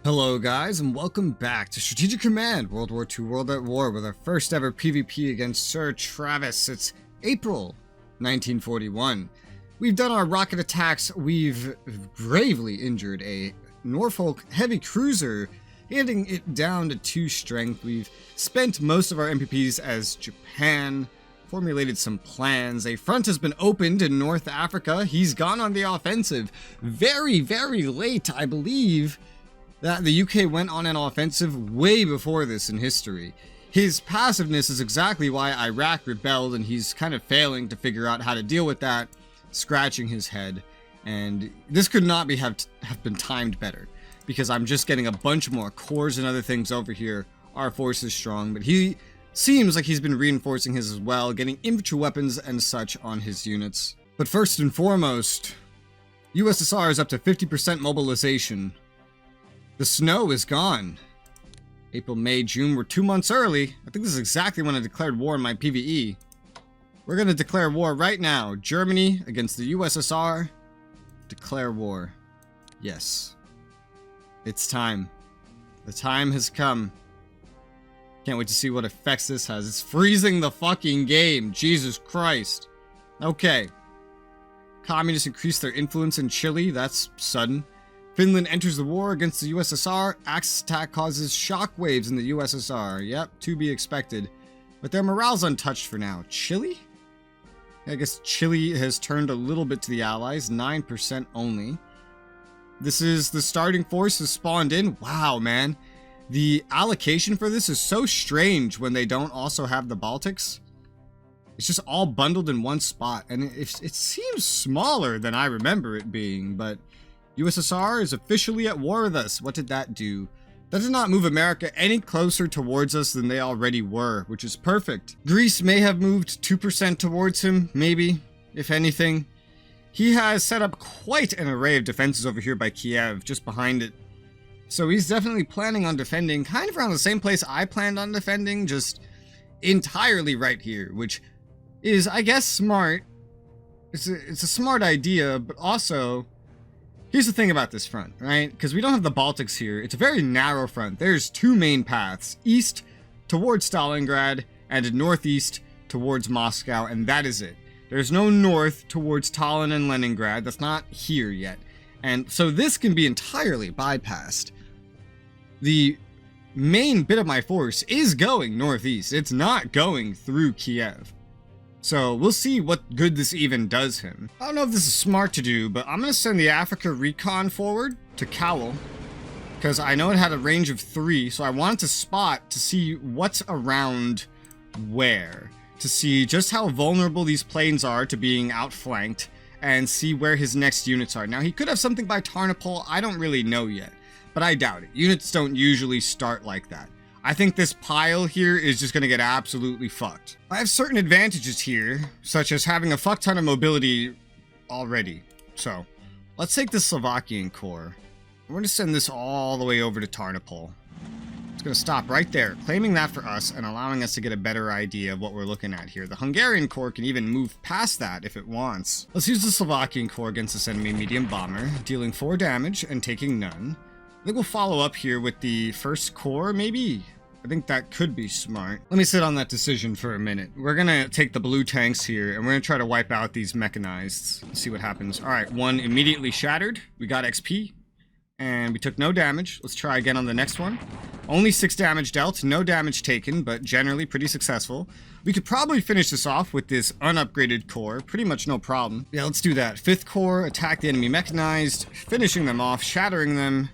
Hello guys, and welcome back to Strategic Command World War II World at War with our first ever PvP against SirTravis. It's April 1941. We've done our rocket attacks, we've gravely injured a Norfolk heavy cruiser, getting it down to 2 strength. We've spent most of our MPPs as Japan, formulated some plans. A front has been opened in North Africa. He's gone on the offensive very late, I believe. That the UK went on an offensive way before this in history. His passiveness is exactly why Iraq rebelled, and he's kind of failing to figure out how to deal with that, scratching his head. And this could not have been timed better, because I'm just getting a bunch more cores and other things over here. Our force is strong, but he seems like he's been reinforcing his as well, getting infantry weapons and such on his units. But first and foremost, USSR is up to 50% mobilization. The snow is gone. April, May, June, we're 2 months early. I think this is exactly when I declared war in my PvE. We're gonna declare war right now. Germany against the USSR. Declare war. Yes. It's time. The time has come. Can't wait to see what effects this has. It's freezing the fucking game. Jesus Christ. Okay. Communists increase their influence in Chile. That's sudden. Finland enters the war against the USSR. Axis attack causes shockwaves in the USSR. Yep, to be expected. But their morale's untouched for now. Chile? I guess Chile has turned a little bit to the Allies. 9% only. This is the starting force has spawned in. Wow, man. The allocation for this is so strange when they don't also have the Baltics. It's just all bundled in one spot. And it seems smaller than I remember it being, but USSR is officially at war with us. What did that do? That did not move America any closer towards us than they already were, which is perfect. Greece may have moved 2% towards him, maybe, if anything. He has set up quite an array of defenses over here by Kiev, just behind it. So he's definitely planning on defending kind of around the same place I planned on defending, just entirely right here, which is, I guess, smart. It's a smart idea, but also, here's the thing about this front, right? Because we don't have the Baltics here. It's a very narrow front. There's 2 main paths. East towards Stalingrad and northeast towards Moscow, and that is it. There's no north towards Tallinn and Leningrad. That's not here yet. And so this can be entirely bypassed. The main bit of my force is going northeast. It's not going through Kiev. So we'll see what good this even does him. I don't know if this is smart to do, but I'm going to send the Africa Recon forward to Cowell, because I know it had a range of 3, so I wanted to spot to see what's around where, to see just how vulnerable these planes are to being outflanked, and see where his next units are. Now, he could have something by Tarnopol, I don't really know yet, but I doubt it. Units don't usually start like that. I think this pile here is just going to get absolutely fucked. I have certain advantages here, such as having a fuck ton of mobility already. So, let's take the Slovakian Corps. We're going to send this all the way over to Tarnopol. It's going to stop right there, claiming that for us and allowing us to get a better idea of what we're looking at here. The Hungarian Corps can even move past that if it wants. Let's use the Slovakian Corps against this enemy medium bomber, dealing 4 damage and taking none. I think we'll follow up here with the 1st Corps, maybe? I think that could be smart. Let me sit on that decision for a minute. We're gonna take the blue tanks here, and we're gonna try to wipe out these mechanized. See what happens. Alright, 1 immediately shattered. We got XP, and we took no damage. Let's try again on the next one. Only 6 damage dealt, no damage taken, but generally pretty successful. We could probably finish this off with this unupgraded core, pretty much no problem. Yeah, let's do that. 5th Corps, attack the enemy mechanized, finishing them off, shattering them.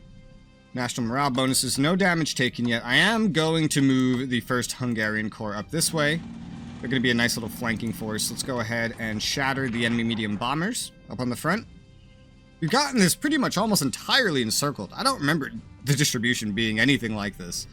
National morale bonuses, no damage taken yet. I am going to move the 1st Hungarian Corps up this way. They're going to be a nice little flanking force. Let's go ahead and shatter the enemy medium bombers up on the front. We've gotten this pretty much almost entirely encircled. I don't remember the distribution being anything like this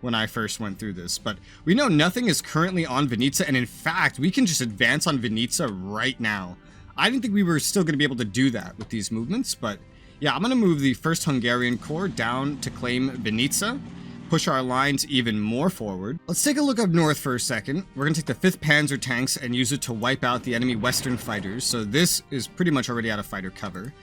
when I first went through this, but we know nothing is currently on Vinica, and in fact, we can just advance on Vinica right now. I didn't think we were still going to be able to do that with these movements, but yeah, I'm going to move the 1st Hungarian Corps down to claim Vinica, push our lines even more forward. Let's take a look up north for a second. We're going to take the 5th Panzer tanks and use it to wipe out the enemy Western fighters, so this is pretty much already out of fighter cover.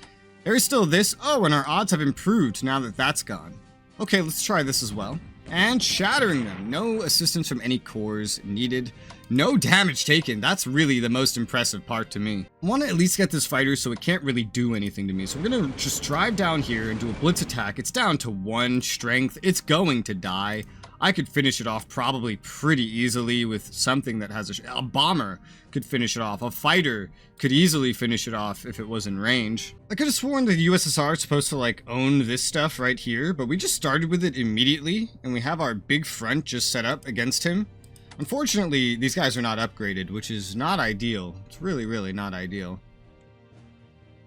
There is still this. Oh, and our odds have improved now that that's gone. Okay, let's try this as well. And shattering them. No assistance from any cores needed. No damage taken. That's really the most impressive part to me. I want to at least get this fighter so it can't really do anything to me. So we're going to just drive down here and do a blitz attack. It's down to 1 strength. It's going to die. I could finish it off probably pretty easily with something that has a bomber could finish it off. A fighter could easily finish it off if it was in range. I could have sworn the USSR is supposed to like own this stuff right here, but we just started with it immediately and we have our big front just set up against him. Unfortunately, these guys are not upgraded, which is not ideal. It's really, really not ideal.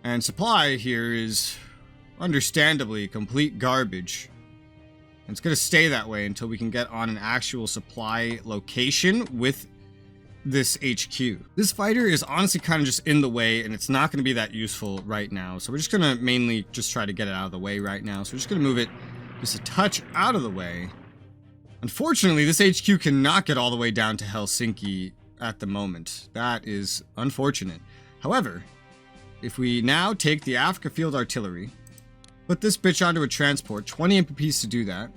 And supply here is understandably complete garbage. It's going to stay that way until we can get on an actual supply location with this HQ. This fighter is honestly kind of just in the way, and it's not going to be that useful right now. So we're just going to mainly just try to get it out of the way right now. So we're just going to move it just a touch out of the way. Unfortunately, this HQ cannot get all the way down to Helsinki at the moment. That is unfortunate. However, if we now take the Africa Field Artillery, put this bitch onto a transport, 20 MPPs to do that.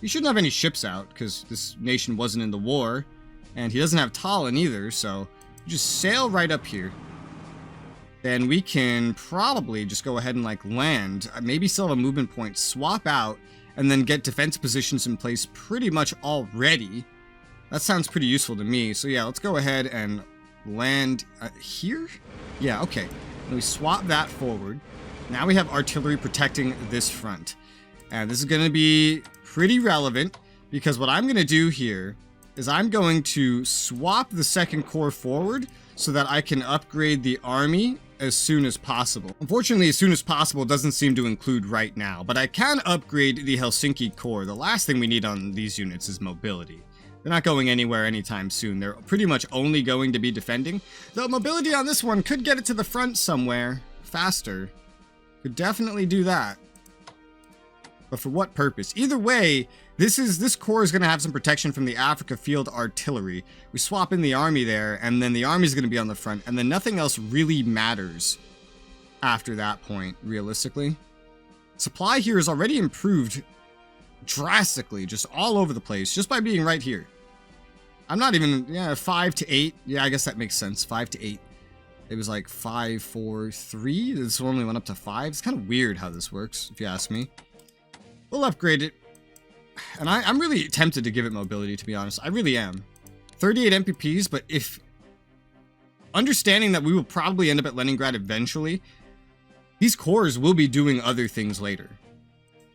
He shouldn't have any ships out, because this nation wasn't in the war, and he doesn't have Tallinn either, so just sail right up here. Then we can probably just go ahead and like land, maybe still have a movement point, swap out, and then get defense positions in place pretty much already. That sounds pretty useful to me, so yeah, let's go ahead and land here? Yeah, okay. And we swap that forward. Now we have artillery protecting this front. And this is going to be pretty relevant because what I'm going to do here is I'm going to swap the second corps forward so that I can upgrade the army as soon as possible. Unfortunately, as soon as possible doesn't seem to include right now, but I can upgrade the Helsinki corps. The last thing we need on these units is mobility. They're not going anywhere anytime soon. They're pretty much only going to be defending. Though mobility on this one could get it to the front somewhere faster. Could definitely do that. But for what purpose? Either way, this corps is going to have some protection from the Africa Field Artillery. We swap in the army there, and then the army is going to be on the front, and then nothing else really matters after that point, realistically. Supply here is already improved drastically, just all over the place, just by being right here. I'm not even, 5 to 8. Yeah, I guess that makes sense. 5 to 8. It was like 5, 4, 3. This only went up to 5. It's kind of weird how this works, if you ask me. We'll upgrade it. And I'm really tempted to give it mobility, to be honest. I really am. 38 MPPs, but if... Understanding that we will probably end up at Leningrad eventually, these corps will be doing other things later.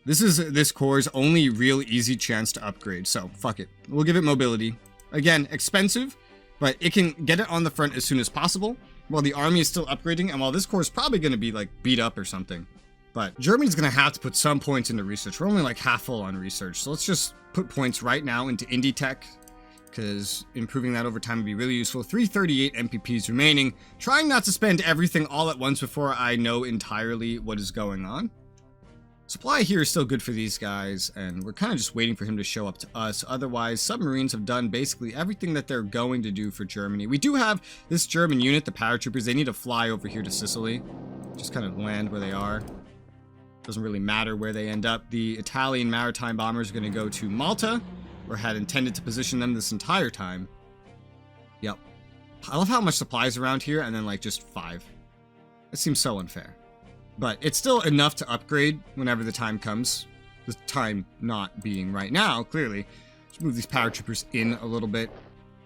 This is this corps' only real easy chance to upgrade, so fuck it. We'll give it mobility. Again, expensive, but it can get it on the front as soon as possible, while the army is still upgrading, and while this corps is probably going to be, like, beat up or something. But Germany's going to have to put some points into research. We're only, like, half full on research, so let's just put points right now into Indie Tech, because improving that over time would be really useful. 338 MPPs remaining. Trying not to spend everything all at once before I know entirely what is going on. Supply here is still good for these guys, and we're kind of just waiting for him to show up to us. Otherwise, submarines have done basically everything that they're going to do for Germany. We do have this German unit, the paratroopers. They need to fly over here to Sicily. Just kind of land where they are. Doesn't really matter where they end up. The Italian maritime bombers are going to go to Malta, or had intended to position them this entire time. Yep. I love how much supplies around here, and then like just 5. It seems so unfair. But it's still enough to upgrade whenever the time comes. The time not being right now, clearly. Let's move these paratroopers in a little bit.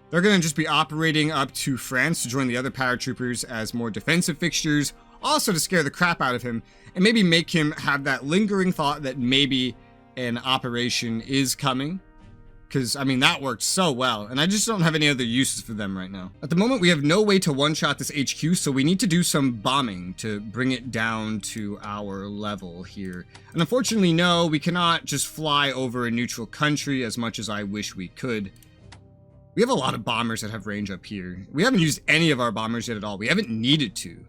They're going to just be operating up to France to join the other paratroopers as more defensive fixtures, also to scare the crap out of him, and maybe make him have that lingering thought that maybe an operation is coming. Because, I mean, that worked so well, and I just don't have any other uses for them right now. At the moment, we have no way to one-shot this HQ, so we need to do some bombing to bring it down to our level here. And unfortunately, no, we cannot just fly over a neutral country as much as I wish we could. We have a lot of bombers that have range up here. We haven't used any of our bombers yet at all. We haven't needed to.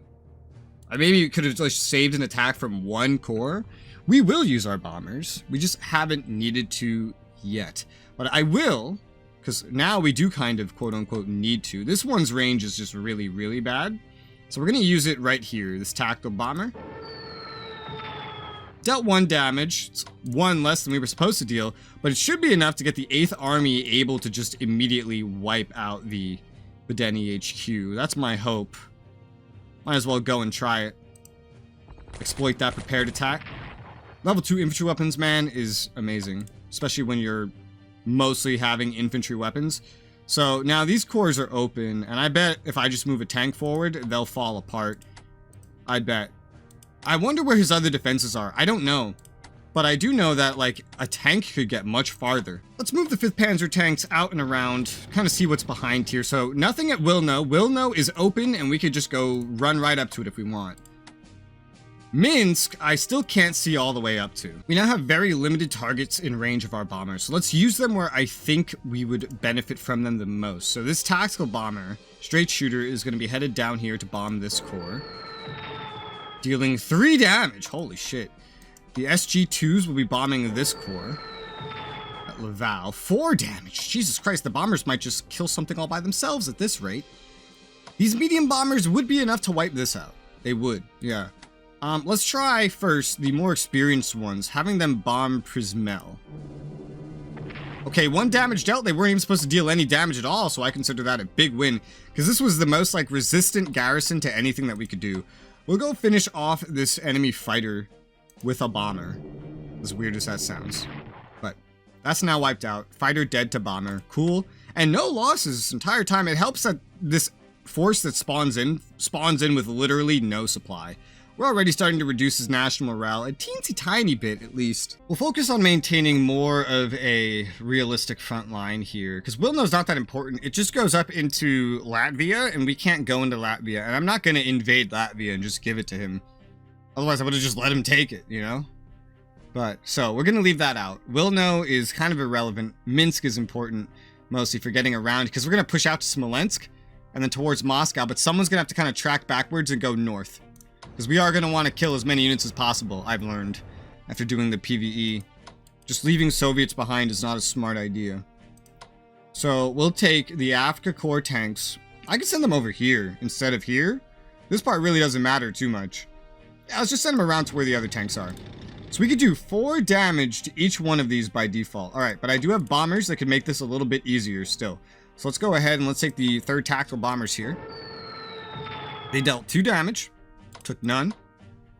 I maybe could have just saved an attack from one corps. We will use our bombers. We just haven't needed to yet. But I will, because now we do kind of quote-unquote need to. This one's range is just really, really bad. So we're going to use it right here, this tactical bomber. Dealt 1 damage. It's 1 less than we were supposed to deal, but it should be enough to get the 8th Army able to just immediately wipe out the Badeni HQ. That's my hope. Might as well go and try it. Exploit that prepared attack. Level 2 infantry weapons, man, is amazing. Especially when you're mostly having infantry weapons. So now these cores are open, and I bet if I just move a tank forward, they'll fall apart. I bet. I wonder where his other defenses are. I don't know. But I do know that, like, a tank could get much farther. Let's move the 5th Panzer tanks out and around, kind of see what's behind here. So nothing at Wilno. Wilno is open, and we could just go run right up to it if we want. Minsk, I still can't see all the way up to. We now have very limited targets in range of our bombers, so let's use them where I think we would benefit from them the most. So this tactical bomber, straight shooter, is going to be headed down here to bomb this core. Dealing 3 damage, holy shit. The SG-2s will be bombing this core. At Laval, 4 damage, Jesus Christ, the bombers might just kill something all by themselves at this rate. These medium bombers would be enough to wipe this out. They would, yeah. Let's try first the more experienced ones, having them bomb Prismel. Okay, 1 damage dealt. They weren't even supposed to deal any damage at all, so I consider that a big win, because this was the most, like, resistant garrison to anything that we could do. We'll go finish off this enemy fighter with a bomber, as weird as that sounds. But that's now wiped out. Fighter dead to bomber. Cool. And no losses this entire time. It helps that this force that spawns in with literally no supply. We're already starting to reduce his national morale a teensy tiny bit, at least. We'll focus on maintaining more of a realistic front line here, because Wilno's not that important. It just goes up into Latvia, and we can't go into Latvia, and I'm not going to invade Latvia and just give it to him. Otherwise, I would have just let him take it, you know? But, so, we're going to leave that out. Wilno is kind of irrelevant. Minsk is important, mostly for getting around, because we're going to push out to Smolensk, and then towards Moscow, but someone's going to have to kind of track backwards and go north. Because we are going to want to kill as many units as possible, I've learned, after doing the PvE. Just leaving Soviets behind is not a smart idea. So, we'll take the Africa Corps tanks. I can send them over here instead of here. This part really doesn't matter too much. Yeah, let's just send them around to where the other tanks are. So we could do 4 damage to each one of these by default. Alright, but I do have bombers that could make this a little bit easier still. So let's go ahead and let's take the 3rd tactical bombers here. They dealt 2 damage. Took none.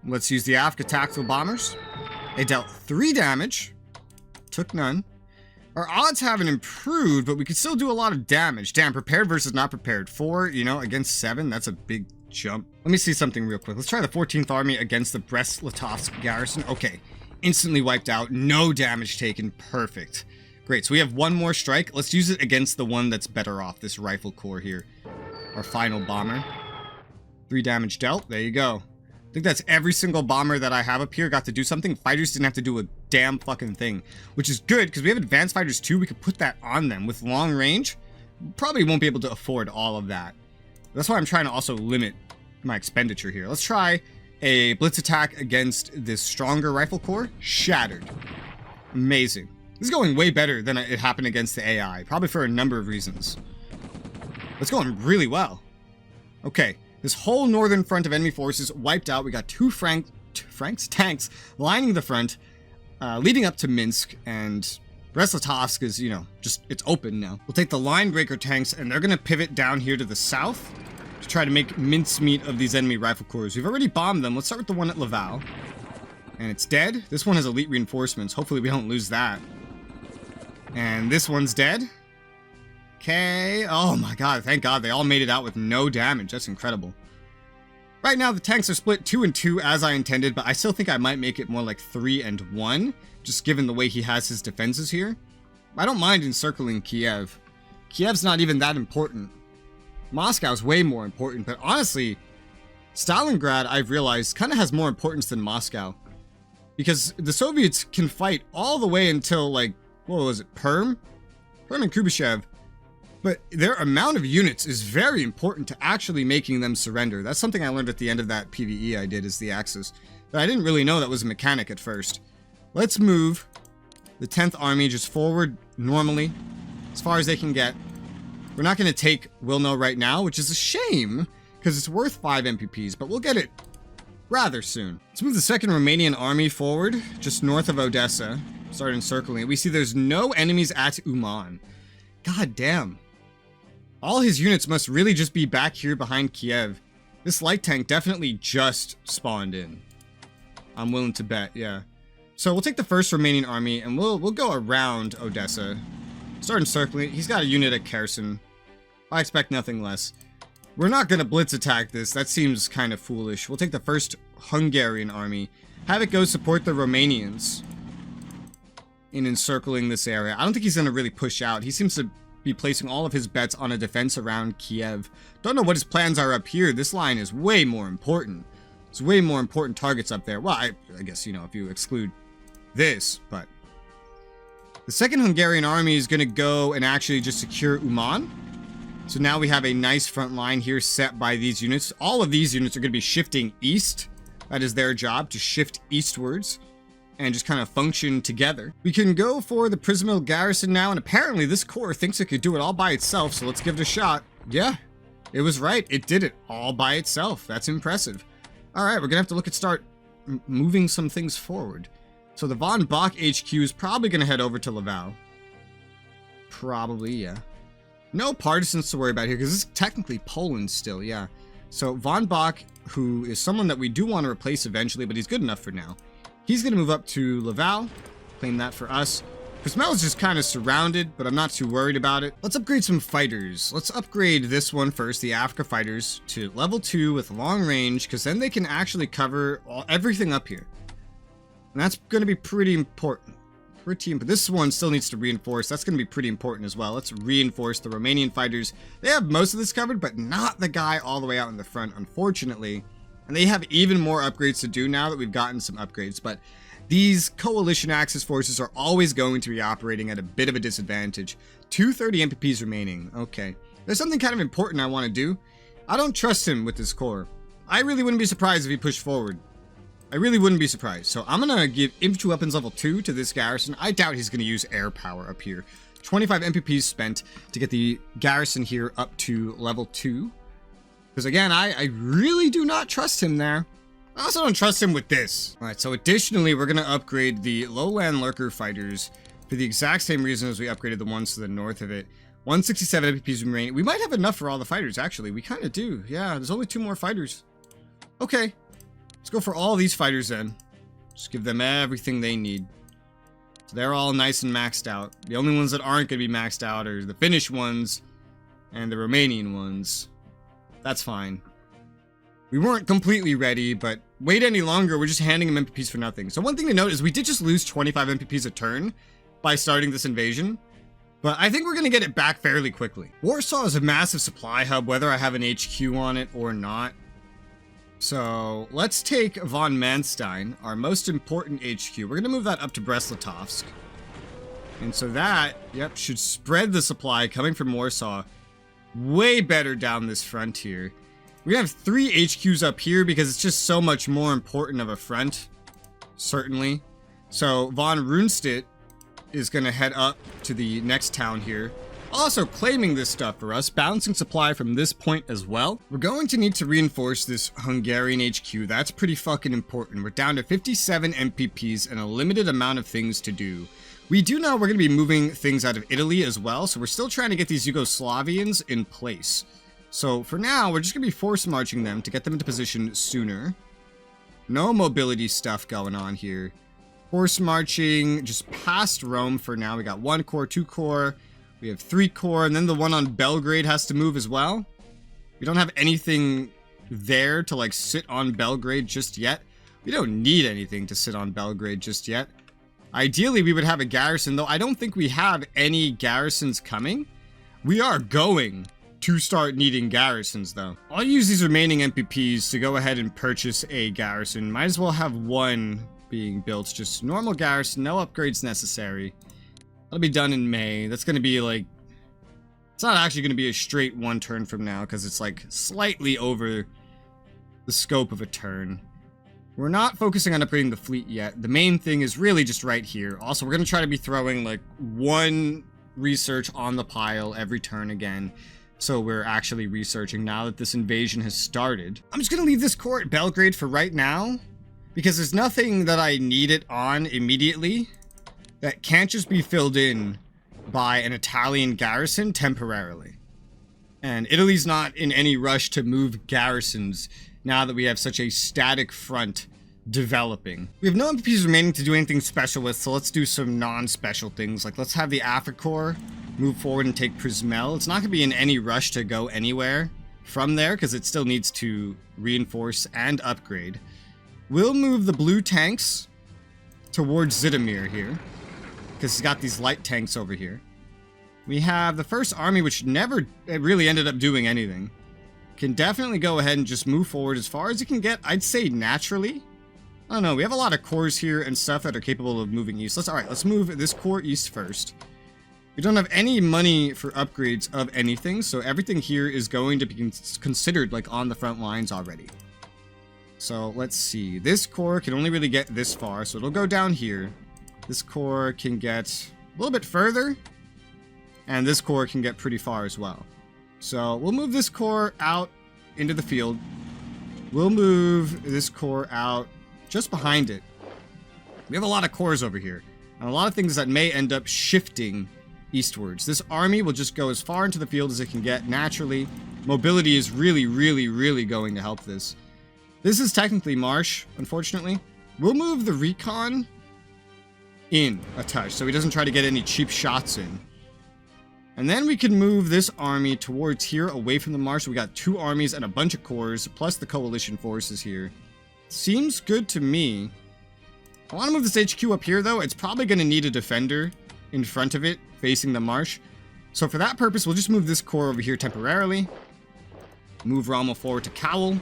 Let's use the Africa tactical bombers. They dealt 3 damage. Took none. Our odds haven't improved, but we could still do a lot of damage. Damn, prepared versus not prepared. 4, you know, against 7. That's a big jump. Let me see something real quick. Let's try the 14th Army against the Brest-Litovsk garrison. Okay. Instantly wiped out. No damage taken. Perfect. Great. So we have 1 more strike. Let's use it against the one that's better off. This rifle corps here. Our final bomber. 3 damage dealt. There you go. I think that's every single bomber that I have up here got to do something. Fighters didn't have to do a damn fucking thing, which is good because we have advanced fighters too. We could put that on them with long range. Probably won't be able to afford all of that. That's why I'm trying to also limit my expenditure here. Let's try a blitz attack against this stronger rifle corps. Shattered. Amazing. This is going way better than it happened against the AI, probably for a number of reasons. It's going really well. Okay. This whole northern front of enemy forces wiped out. We got 2 Franks tanks lining the front, leading up to Minsk, and Brest-Litovsk is, you know, just, it's open now. We'll take the line breaker tanks, and they're going to pivot down here to the south to try to make mincemeat of these enemy rifle corps. We've already bombed them. Let's start with the one at Laval. And it's dead. This one has elite reinforcements. Hopefully we don't lose that. And this one's dead. Okay, oh my god, thank god, they all made it out with no damage. That's incredible. Right now, the tanks are split 2 and 2 as I intended, but I still think I might make it more like 3 and 1, just given the way he has his defenses here. I don't mind encircling Kiev. Kiev's not even that important. Moscow's way more important, but honestly, Stalingrad, I've realized, kind of has more importance than Moscow. Because the Soviets can fight all the way until, like, what was it, Perm? Perm and Kubyshev. But their amount of units is very important to actually making them surrender. That's something I learned at the end of that PvE I did, is the Axis. But I didn't really know that was a mechanic at first. Let's move the 10th Army just forward normally, as far as they can get. We're not going to take Wilno right now, which is a shame, because it's worth 5 MPPs, but we'll get it rather soon. Let's move the second Romanian army forward, just north of Odessa. Start encircling it. We see there's no enemies at Uman. God damn. All his units must really just be back here behind Kiev. This light tank definitely just spawned in. I'm willing to bet, yeah. So we'll take the first Romanian army and we'll go around Odessa. Start encircling it. He's got a unit at Kherson. I expect nothing less. We're not going to blitz attack this. That seems kind of foolish. We'll take the first Hungarian army. Have it go support the Romanians in encircling this area. I don't think he's going to really push out. He seems to be placing all of his bets on a defense around Kiev. Don't know what his plans are up here. This line is way more important. There's way more important targets up there. Well, I guess, you know, if you exclude this, but the second Hungarian army is going to go and actually just secure Uman. So now we have a nice front line here set by these units. All of these units are going to be shifting east. That is their job, to shift eastwards and just kind of function together. We can go for the Prismil garrison now, and apparently this corps thinks it could do it all by itself, so let's give it a shot. Yeah, it was right. It did it all by itself. That's impressive. All right, we're going to have to look at start moving some things forward. So the Von Bock HQ is probably going to head over to Laval. Probably, yeah. No partisans to worry about here, because this is technically Poland still, yeah. So Von Bock, who is someone that we do want to replace eventually, but he's good enough for now. He's going to move up to Laval, claim that for us. Prismel is just kind of surrounded, but I'm not too worried about it. Let's upgrade some fighters. Let's upgrade this one first, the Africa fighters, to level 2 with long range, because then they can actually cover everything up here. And that's going to be pretty important. This one still needs to reinforce. That's going to be pretty important as well. Let's reinforce the Romanian fighters. They have most of this covered, but not the guy all the way out in the front, unfortunately. And they have even more upgrades to do now that we've gotten some upgrades. But these coalition Axis forces are always going to be operating at a bit of a disadvantage. 230 MPPs remaining. Okay. There's something kind of important I want to do. I don't trust him with this corps. I really wouldn't be surprised if he pushed forward. I really wouldn't be surprised. So I'm going to give infantry weapons level 2 to this garrison. I doubt he's going to use air power up here. 25 MPPs spent to get the garrison here up to level 2. Because again, I really do not trust him there. I also don't trust him with this. Alright, so additionally, we're going to upgrade the lowland lurker fighters for the exact same reason as we upgraded the ones to the north of it. 167 MPPs remaining. We might have enough for all the fighters, actually. We kind of do. Yeah, there's only 2 more fighters. Okay. Let's go for all these fighters then. Just give them everything they need. So they're all nice and maxed out. The only ones that aren't going to be maxed out are the Finnish ones and the Romanian ones. That's fine. We weren't completely ready, but wait any longer, we're just handing them MPPs for nothing. So one thing to note is we did just lose 25 MPPs a turn by starting this invasion. But I think we're going to get it back fairly quickly. Warsaw is a massive supply hub, whether I have an HQ on it or not. So let's take von Manstein, our most important HQ. We're going to move that up to Brest-Litovsk. And so that, yep, should spread the supply coming from Warsaw way better down this frontier. We have 3 HQs up here because it's just so much more important of a front, certainly. So von Rundstedt is going to head up to the next town here. Also claiming this stuff for us, balancing supply from this point as well. We're going to need to reinforce this Hungarian HQ. That's pretty fucking important. We're down to 57 MPPs and a limited amount of things to do. We do know we're going to be moving things out of Italy as well, so we're still trying to get these Yugoslavians in place. So for now, we're just going to be force marching them to get them into position sooner. No mobility stuff going on here. Force marching just past Rome for now. We got 1 corps, 2 corps. We have 3 corps, and then the one on Belgrade has to move as well. We don't have anything there to like sit on Belgrade just yet. We don't need anything to sit on Belgrade just yet. Ideally, we would have a garrison, though I don't think we have any garrisons coming. We are going to start needing garrisons, though. I'll use these remaining MPPs to go ahead and purchase a garrison. Might as well have one being built. Just normal garrison, no upgrades necessary. That'll be done in May. That's going to be like... It's not actually going to be a straight 1 turn from now, because it's like slightly over the scope of a turn. We're not focusing on upgrading the fleet yet. The main thing is really just right here. Also, we're going to try to be throwing like 1 research on the pile every turn again. So we're actually researching now that this invasion has started. I'm just gonna leave this core at Belgrade for right now, because there's nothing that I need it on immediately that can't just be filled in by an Italian garrison temporarily. And Italy's not in any rush to move garrisons now that we have such a static front developing. We have no MPs remaining to do anything special with, so let's do some non-special things. Like, let's have the Afric Corps move forward and take Prismel. It's not going to be in any rush to go anywhere from there, because it still needs to reinforce and upgrade. We'll move the blue tanks towards Zitomir here, because he's got these light tanks over here. We have the first army, which never really ended up doing anything. Can definitely go ahead and just move forward as far as it can get, I'd say naturally. I don't know, we have a lot of cores here and stuff that are capable of moving east. Let's move this core east first. We don't have any money for upgrades of anything, so everything here is going to be considered like on the front lines already. So let's see, this core can only really get this far, so it'll go down here. This core can get a little bit further, and this core can get pretty far as well. So we'll move this core out into the field. We'll move this core out just behind it. We have a lot of cores over here, and a lot of things that may end up shifting eastwards. This army will just go as far into the field as it can get naturally. Mobility is really going to help this. This is technically marsh, unfortunately. We'll move the recon in a touch so he doesn't try to get any cheap shots in. And then we can move this army towards here, away from the marsh. We got 2 armies and a bunch of cores, plus the coalition forces here. Seems good to me. I want to move this HQ up here, though. It's probably going to need a defender in front of it, facing the marsh. So for that purpose, we'll just move this core over here temporarily. Move Rommel forward to Cowl.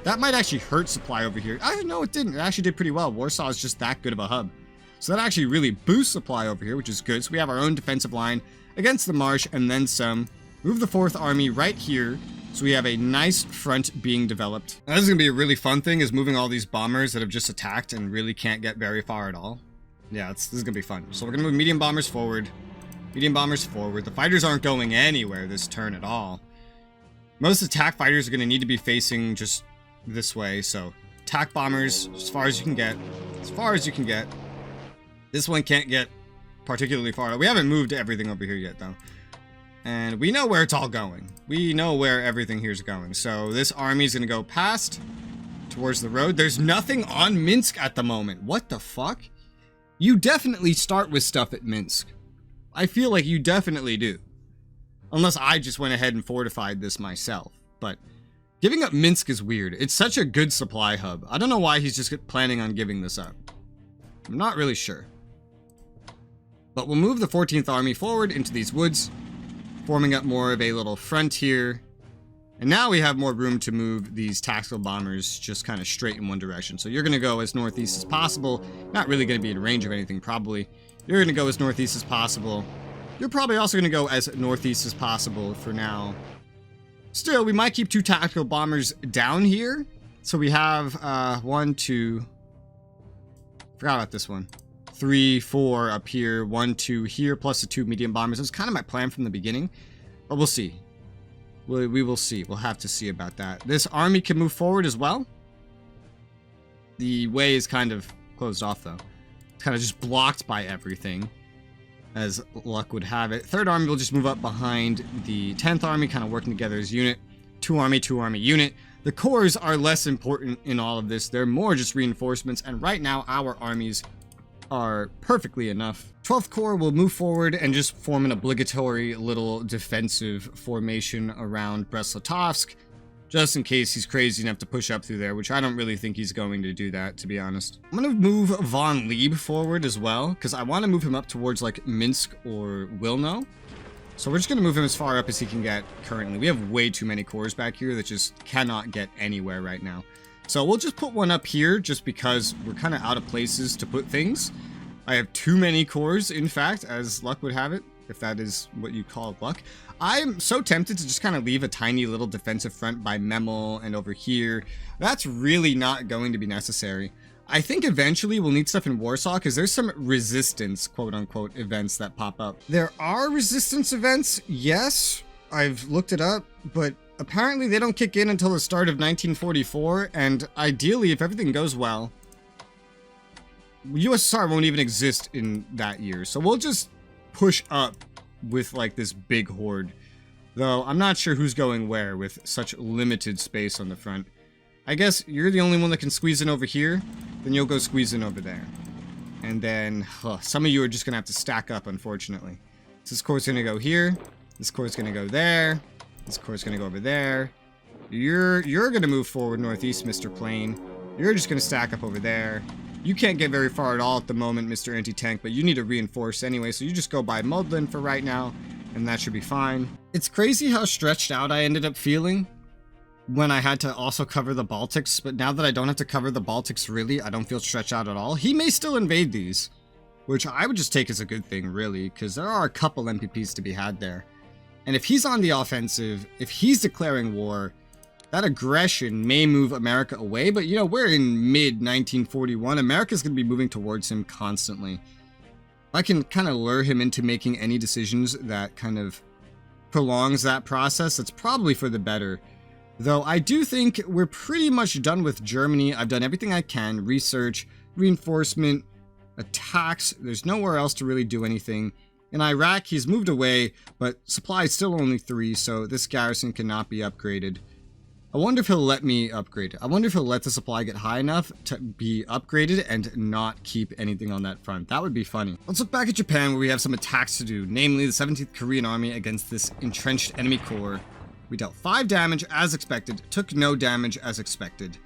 That might actually hurt supply over here. No, it didn't. It actually did pretty well. Warsaw is just that good of a hub. So that actually really boosts supply over here, which is good. So we have our own defensive line against the marsh, and then some. Move the 4th Army right here, so we have a nice front being developed. Now, this is going to be a really fun thing, is moving all these bombers that have just attacked and really can't get very far at all. Yeah, this is going to be fun. So we're going to move medium bombers forward. Medium bombers forward. The fighters aren't going anywhere this turn at all. Most attack fighters are going to need to be facing just this way, so attack bombers as far as you can get. As far as you can get. This one can't get particularly far. We haven't moved everything over here yet, though. And we know where it's all going. We know where everything here's going. So this army is going to go past towards the road. There's nothing on Minsk at the moment. What the fuck? You definitely start with stuff at Minsk. I feel like you definitely do. Unless I just went ahead and fortified this myself. But giving up Minsk is weird. It's such a good supply hub. I don't know why he's just planning on giving this up. I'm not really sure. But we'll move the 14th Army forward into these woods, forming up more of a little front here. And now we have more room to move these tactical bombers just kind of straight in one direction. So you're going to go as northeast as possible. Not really going to be in range of anything, probably. You're going to go as northeast as possible. You're probably also going to go as northeast as possible for now. Still, we might keep 2 tactical bombers down here. So we have 1, 2... Forgot about this one. 3, 4 up here, 1, 2 here, plus the 2 medium bombers. That's kind of my plan from the beginning, but we'll see. We will see. We'll have to see about that. This army can move forward as well. The way is kind of closed off, though. It's kind of just blocked by everything, as luck would have it. 3rd Army will just move up behind the 10th Army, kind of working together as a unit. 2 Army unit. The cores are less important in all of this. They're more just reinforcements, and right now our armies are perfectly enough. 12th Corps will move forward and just form an obligatory little defensive formation around Brest-Litovsk, just in case he's crazy enough to push up through there, which I don't really think he's going to do that, to be honest. I'm going to move Von Lieb forward as well, because I want to move him up towards, like, Minsk or Wilno. So we're just going to move him as far up as he can get currently. We have way too many cores back here that just cannot get anywhere right now. So we'll just put one up here just because we're kind of out of places to put things. I have too many cores, in fact, as luck would have it, if that is what you call luck. I'm so tempted to just kind of leave a tiny little defensive front by Memel and over here. That's really not going to be necessary. I think eventually we'll need stuff in Warsaw because there's some resistance, quote-unquote, events that pop up. There are resistance events, yes, I've looked it up, but apparently they don't kick in until the start of 1944, and ideally, if everything goes well, USSR won't even exist in that year. So we'll just push up with like this big horde. Though I'm not sure who's going where with such limited space on the front. I guess you're the only one that can squeeze in over here, then you'll go squeeze in over there. And then, some of you are just going to have to stack up, unfortunately. So this core's going to go here. This core's going to go there. This core's going to go over there. You're going to move forward northeast, Mr. Plane. You're just going to stack up over there. You can't get very far at all at the moment, Mr. Anti-Tank, but you need to reinforce anyway, so you just go by Mudland for right now, and that should be fine. It's crazy how stretched out I ended up feeling when I had to also cover the Baltics, but now that I don't have to cover the Baltics really, I don't feel stretched out at all. He may still invade these, which I would just take as a good thing, really, because there are a couple MPPs to be had there. And if he's on the offensive, if he's declaring war, that aggression may move America away, but you know, we're in mid-1941. America's going to be moving towards him constantly. If I can kind of lure him into making any decisions that kind of prolongs that process, it's probably for the better. Though I do think we're pretty much done with Germany. I've done everything I can. Research, reinforcement, attacks. There's nowhere else to really do anything. In Iraq, he's moved away, but supply is still only 3, so this garrison cannot be upgraded. I wonder if he'll let me upgrade it. I wonder if he'll let the supply get high enough to be upgraded and not keep anything on that front. That would be funny. Let's look back at Japan, where we have some attacks to do, namely the 17th Korean Army against this entrenched enemy corps. We dealt 5 damage as expected, took no damage as expected.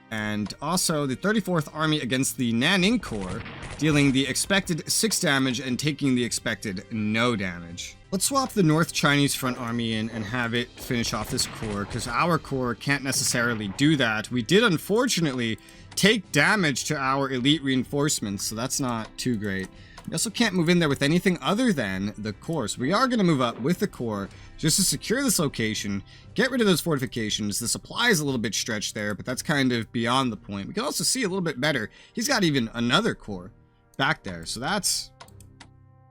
And also the 34th Army against the Nanning Corps, dealing the expected 6 damage and taking the expected no damage. Let's swap the North Chinese Front Army in and have it finish off this corps, because our corps can't necessarily do that. We did unfortunately take damage to our elite reinforcements, so that's not too great. We also can't move in there with anything other than the corps. So we are going to move up with the corps just to secure this location, get rid of those fortifications. The supply is a little bit stretched there, but that's kind of beyond the point. We can also see a little bit better. He's got even another corps back there, so that's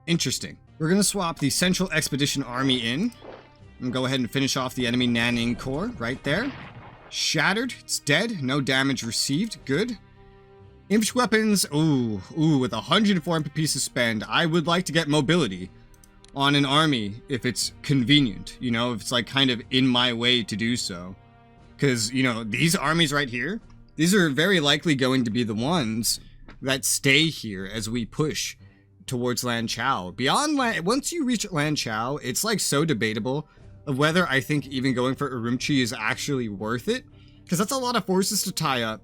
interesting. We're going to swap the Central Expedition Army in and go ahead and finish off the enemy Nanning Corps right there. Shattered. It's dead. No damage received. Good. Infantry weapons, with 104 MPP to spend, I would like to get mobility on an army if it's convenient, you know, if it's like kind of in my way to do so. Because, you know, these armies right here, these are very likely going to be the ones that stay here as we push towards Lanchao. Once you reach Lanchao, it's like so debatable of whether I think even going for Urumqi is actually worth it. Because that's a lot of forces to tie up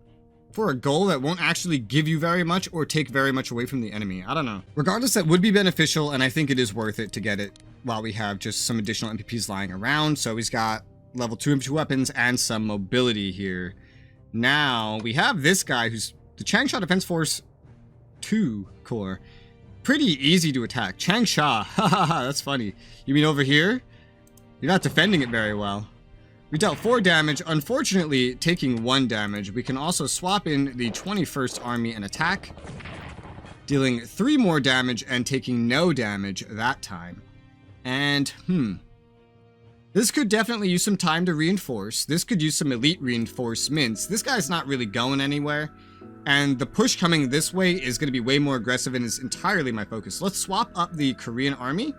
for a goal that won't actually give you very much or take very much away from the enemy. I don't know. Regardless, that would be beneficial, and I think it is worth it to get it while we have just some additional MPPs lying around. So he's got level 2 infantry weapons and some mobility here. Now, we have this guy who's the Changsha Defense Force 2 Corps. Pretty easy to attack. Changsha, haha, that's funny. You mean over here? You're not defending it very well. We dealt 4 damage, unfortunately taking 1 damage. We can also swap in the 21st Army and attack, dealing 3 more damage and taking no damage that time. And, this could definitely use some time to reinforce. This could use some elite reinforcements. This guy's not really going anywhere, and the push coming this way is going to be way more aggressive and is entirely my focus. Let's swap up the Korean Army.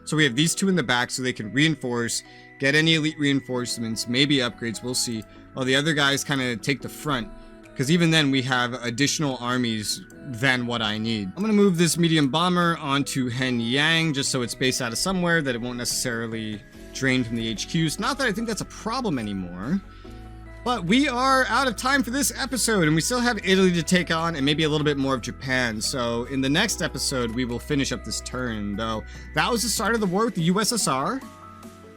So we have these 2 in the back so they can reinforce, get any elite reinforcements, maybe upgrades, we'll see. While the other guys kind of take the front, because even then we have additional armies than what I need. I'm going to move this medium bomber onto Henyang just so it's based out of somewhere that it won't necessarily drain from the HQs. Not that I think that's a problem anymore. But we are out of time for this episode, and we still have Italy to take on and maybe a little bit more of Japan. So in the next episode, we will finish up this turn, though. That was the start of the war with the USSR.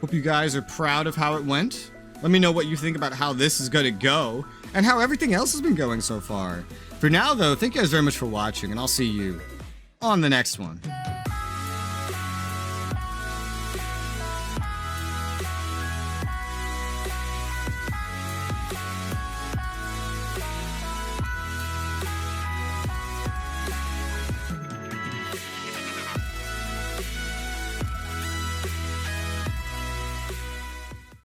Hope you guys are proud of how it went. Let me know what you think about how this is going to go and how everything else has been going so far. For now, though, thank you guys very much for watching, and I'll see you on the next one.